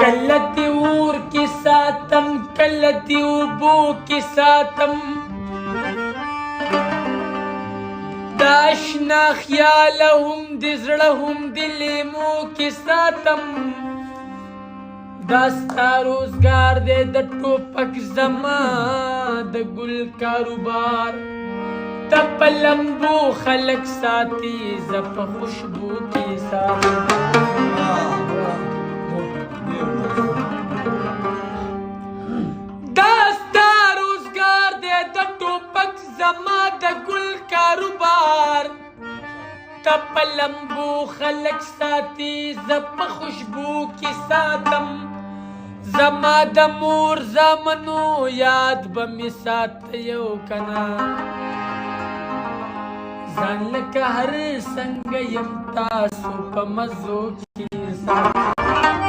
کلتی اور کی ساتم کلتی اوبو کی ساتم داشنا خیالهم دی زړهم دی لیمو کی ساتم داستا روزگار دے د ټوپک زما د ګل کاروبار ته په لمبو خلک ساتي زه په خوشبو کې ساتم داستا روزگار دے د ټوپک زما د ګل کاروبار ته په لمبو خلک ساتي زه په خوشبو کې ساتم زما د مور زامنو یاد به مې ساتیو کنه ځان لکه هر څنګه یم تاسو په مزو کې ساتم